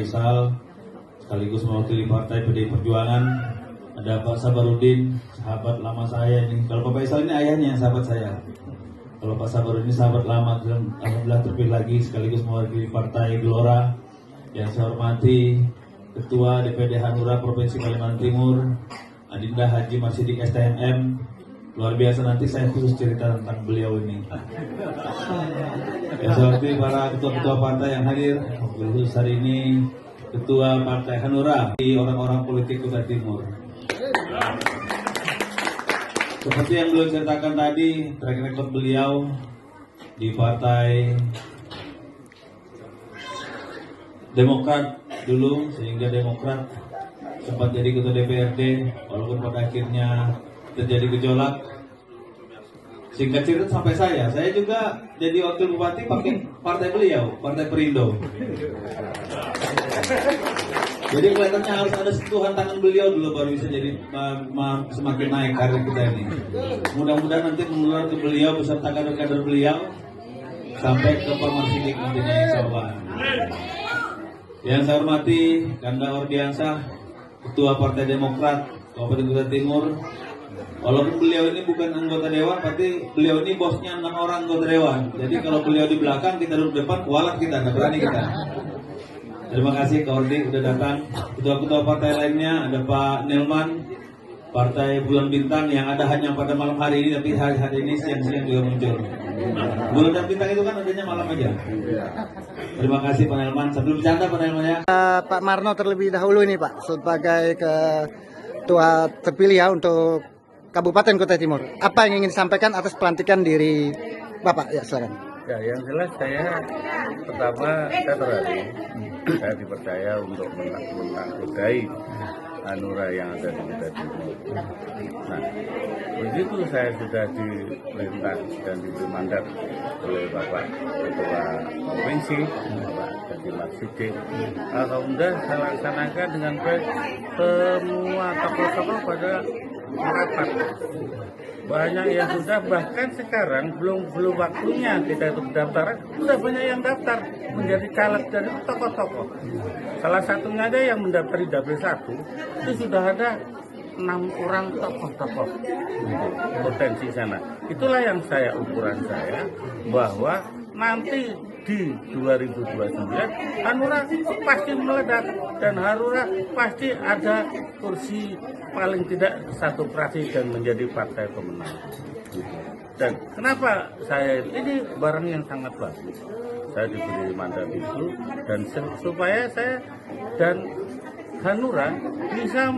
Faisal, sekaligus mewakili Partai PDI Perjuangan. Ada Pak Sabarudin, sahabat lama saya ini. Kalau Pak Faisal ini ayahnya, sahabat saya. Kalau Pak Sabarudin ini sahabat lama, dan alhamdulillah terpilih lagi sekaligus mewakili Partai Gelora. Yang saya hormati Ketua DPD Hanura Provinsi Kalimantan Timur, Adinda Haji Marsidik STMM. Luar biasa, nanti saya khusus cerita tentang beliau ini. Ya, seperti para ketua-ketua partai yang hadir, khusus hari ini Ketua Partai Hanura di orang-orang politik Kutai Timur. Seperti yang beliau ceritakan tadi, track record beliau di Partai Demokrat dulu, sehingga Demokrat sempat jadi ketua DPRD, walaupun pada akhirnya terjadi gejolak. Singkat cerita sampai saya juga jadi wakil bupati pakai partai beliau, Partai Perindo. Jadi kelihatannya harus ada sentuhan tangan beliau dulu baru bisa jadi semakin naik karir kita ini. Mudah-mudahan nanti menular ke beliau beserta kader-kader beliau sampai ke Pak Marsidik nantinya, insya Allah. Yang saya hormati Kanda Ordiansah, Ketua Partai Demokrat Kabupaten Kutai Timur. Walaupun beliau ini bukan anggota dewan, tapi beliau ini bosnya 6 orang anggota dewan. Jadi kalau beliau di belakang, kita duduk depan, kualat kita, nggak berani kita. Terima kasih Kak Ordi udah datang. Ketua-ketua partai lainnya ada Pak Nelman, Partai Bulan Bintang yang ada hanya pada malam hari ini, tapi hari ini siang-siang juga muncul. Bulan dan Bintang itu kan adanya malam aja. Terima kasih Pak Nelman. Sebelum bercanda Pak Nelman ya. Pak Marno terlebih dahulu ini Pak, sebagai ketua terpilih ya untuk Kabupaten Kutai Timur. Apa yang ingin disampaikan atas pelantikan diri Bapak? Ya, silakan. Ya, yang jelas saya pertama saya terharu. Saya dipercaya untuk menangkudai Hanura yang ada di Kutai Timur. Nah, begitu saya sudah diperintah dan diberi mandat oleh Bapak Ketua Provinsi, Bapak Haji Marsidik, alhamdulillah saya laksanakan dengan baik. Semua tokoh-tokoh pada merapat. Banyak yang sudah, bahkan sekarang belum waktunya kita itu pendaftaran, sudah banyak yang daftar menjadi caleg dari tokoh-tokoh. Salah satunya aja yang mendaftar di Dapil 1 itu sudah ada 6 orang tokoh-tokoh potensi sana. Itulah yang ukuran saya bahwa nanti di 2029 Hanura pasti meledak dan Hanura pasti ada kursi paling tidak satu fraksi dan menjadi partai pemenang. Dan kenapa saya ini barang yang sangat bagus. Saya diberi mandat itu dan supaya saya dan Hanura bisa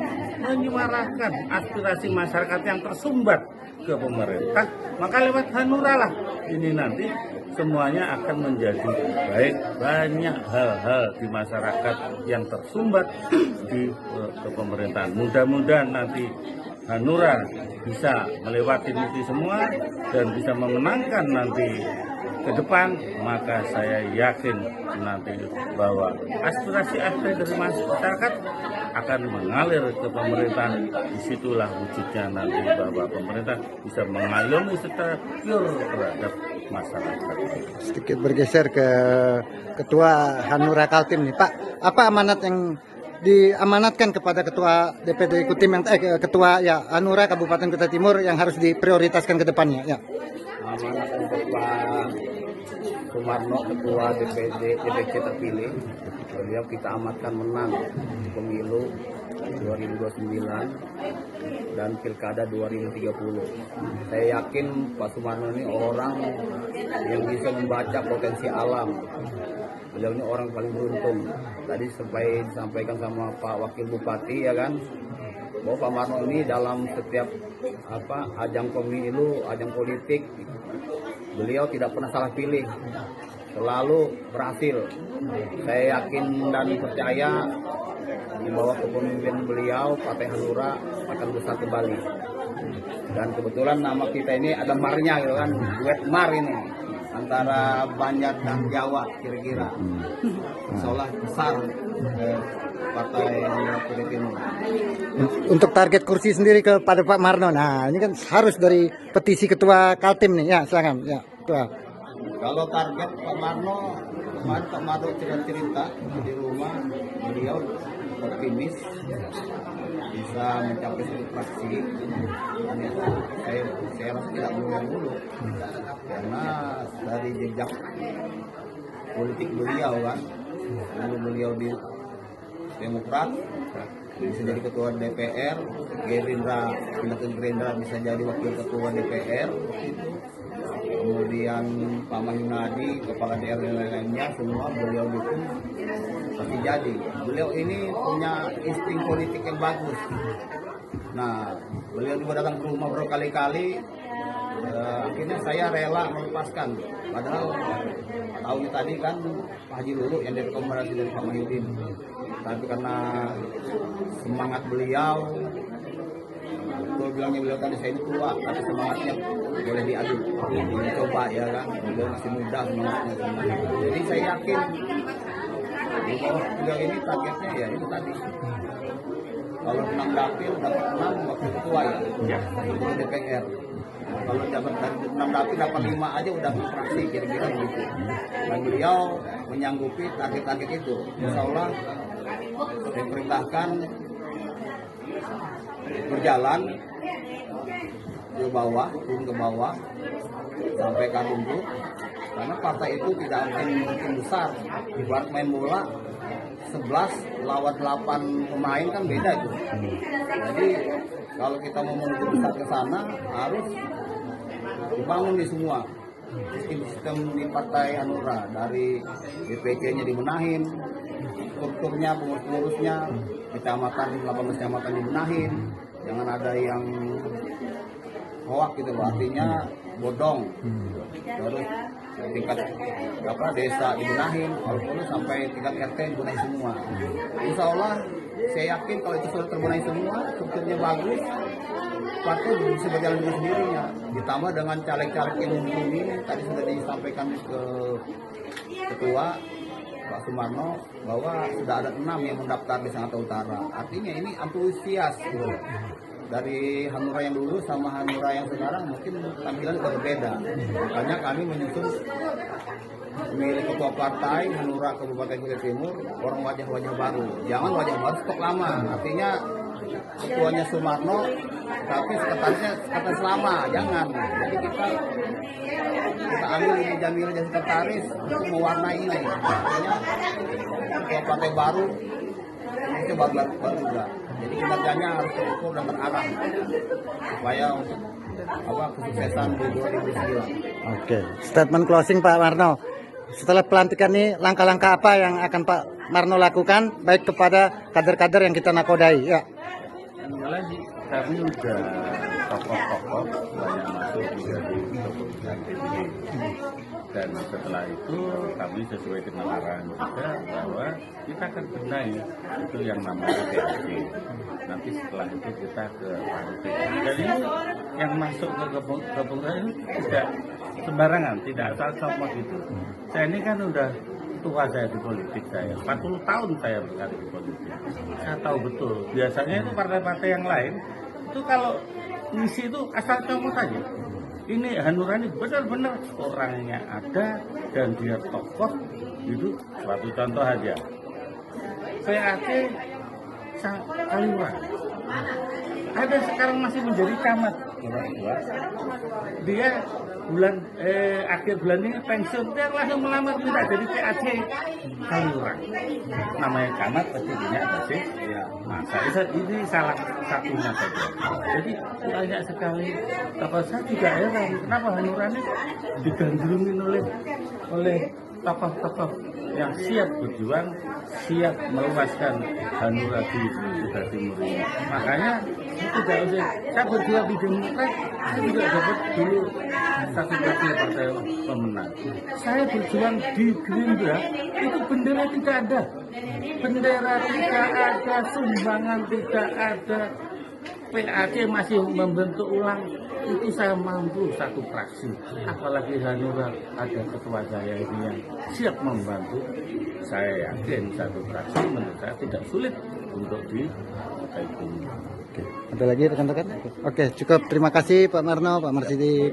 menyuarakan aspirasi masyarakat yang tersumbat ke pemerintah, maka lewat Hanura lah ini nanti semuanya akan menjadi baik. Banyak hal-hal di masyarakat yang tersumbat di pemerintahan. Mudah-mudahan nanti Hanura bisa melewati itu semua dan bisa memenangkan nanti ke depan, maka saya yakin nanti bahwa aspirasi-aspirasi dari masyarakat akan mengalir ke pemerintahan. Disitulah wujudnya nanti bahwa pemerintah bisa mengayomi secara pure terhadap masyarakat. Sedikit bergeser ke Ketua Hanura Kaltim nih Pak, apa amanat yang diamanatkan kepada Ketua DPD Kutim yang Ketua ya Hanura Kabupaten Kutai Timur yang harus diprioritaskan ke depannya ya? Amanat untuk Pak Sumarno, Ketua DPC terpilih, beliau kita amatkan menang pemilu 2029 dan pilkada 2030. Saya yakin Pak Sumarno ini orang yang bisa membaca potensi alam. Beliau ini orang paling beruntung. Tadi sampai disampaikan sama Pak Wakil Bupati ya kan, bahwa Pak Marno ini dalam setiap ajang pemilu, ajang politik, beliau tidak pernah salah pilih, selalu berhasil. Saya yakin dan percaya di bawah kepemimpinan beliau Partai Hanura akan besar kembali. Dan kebetulan nama kita ini ada marnya gitu kan, duet mar ini antara Banjar dan Jawa kira-kira. Insyaallah besar Partai Hanura Kutai Timur. Untuk target kursi sendiri kepada Pak Marno, nah ini kan harus dari petisi Ketua Kaltim nih ya, silakan ya Ketua. Kalau target Pak Marno, kemarin Pak Marno cerita di rumah beliau optimis bisa mencapai satu fraksi. Dan itu saya rasa tidak muluk-muluk karena dari jejak politik beliau kan, lalu beliau di Demokrat bisa jadi ketua DPR, Gerindra pindah ke Gerindra bisa jadi wakil ketua DPR, kemudian Pak Mahyunadi kepala daerah dan lain-lainnya semua beliau dukung pasti jadi. Beliau ini punya insting politik yang bagus. Nah, beliau juga datang ke rumah berkali-kali. Akhirnya saya rela melepaskan. Padahal tahunnya tadi kan Pak Haji Lulu yang direkomendasi dari Pak Mahyudin. Tapi karena semangat beliau, betul bilangnya beliau tadi saya ini tua, tapi semangatnya boleh diadu, dicoba ya kan. Beliau masih muda semangatnya. Jadi saya yakin bahwa beliau ini targetnya ya itu tadi. Kalau menang dapil dapat 6 wakil ketua ya, itu DPR. Kalau dapat 6 dapil dapat 5 aja udah fraksi kira-kira begitu. Dan beliau menyanggupi target-target itu. Insya Allah saya perintahkan berjalan ke bawah, turun ke bawah sampai ke rumput. Karena partai itu tidak mungkin besar. Ibarat main bola 11 lawan 8 pemain kan beda itu. Jadi kalau kita mau menuju besar ke sana harus dibangun di semua sistem di Partai Hanura, dari DPC-nya dibenahin, strukturnya, pengurus-pengurusnya, kecamatan 18 kecamatan dibenahin, jangan ada yang hoak gitu loh, artinya bodong. Terus tingkat desa dibenahin, walaupun sampai tingkat RT dibenahi semua. Insya Allah saya yakin kalau itu sudah terbenahi semua, strukturnya bagus, partai bisa berjalan dengan sendirinya. Ditambah dengan caleg-caleg yang mumpuni, tadi sudah disampaikan ke ketua Pak Sumarno bahwa sudah ada 6 yang mendaftar di Sangatta Utara. Artinya ini antusias gitu. Dari Hanura yang dulu sama Hanura yang sekarang mungkin tampilan udah berbeda. Makanya kami menyusun memilih ketua partai Hanura Kabupaten Kutai Timur orang wajah-wajah baru. Jangan wajah baru stok lama. Artinya ketuanya Sumarno tapi sekretaris lama. Jangan. Jadi kita ambil ini Jamil jadi sekretaris untuk mewarnai ini. Artinya ketua partai baru itu baru juga. Jadi kinerjanya harus terukur dan terarah supaya untuk kesuksesan di 2009. Oke, statement closing Pak Marno. Setelah pelantikan ini langkah-langkah apa yang akan Pak Marno lakukan baik kepada kader-kader yang kita nakodai? Ya. Yang jelas kami udah tokoh-tokoh banyak masuk juga di keputusan PBB. Dan setelah itu kami sesuai dengan arahan juga bahwa kita akan benahi itu yang namanya PAC. Nanti setelah itu kita ke partai. Dan ini yang masuk ke kepengurusan ini tidak sembarangan, tidak asal-asal gitu. Saya ini kan udah tua saya di politik, saya 40 tahun saya berkarir di politik. Saya tahu betul. Biasanya itu partai-partai yang lain itu kalau misi itu asal comot saja. Ini Hanura ini benar-benar orangnya ada dan dia tokoh itu. Suatu contoh aja, PAC Kaliwa ada sekarang masih menjadi camat. Dia akhir bulan ini pensiun, dia langsung melamar minta jadi PAC Kaliwa. Namanya camat pasti punya sih. Ya, masa ini salah satunya saja. Jadi banyak sekali. Kalau saya juga heran kenapa Hanura ini digandrungin oleh tokoh-tokoh yang siap berjuang, siap meluaskan Hanura di Kutai Timur ini. Makanya itu tidak usah. Saya berjuang di Demokrat, saya juga dapat dulu satu partai pemenang. Saya berjuang di Gerindra, itu bendera tidak ada, bendera tidak ada, sumbangan tidak ada. PAC masih membentuk ulang, itu saya mampu satu fraksi. Apalagi Hanura ada ketua saya ini yang siap membantu. Saya yakin satu fraksi menurut saya tidak sulit untuk dikaitkan. Oke. Ada lagi rekan-rekan? Oke, cukup. Terima kasih Pak Marno, Pak Marsidi.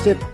Sip.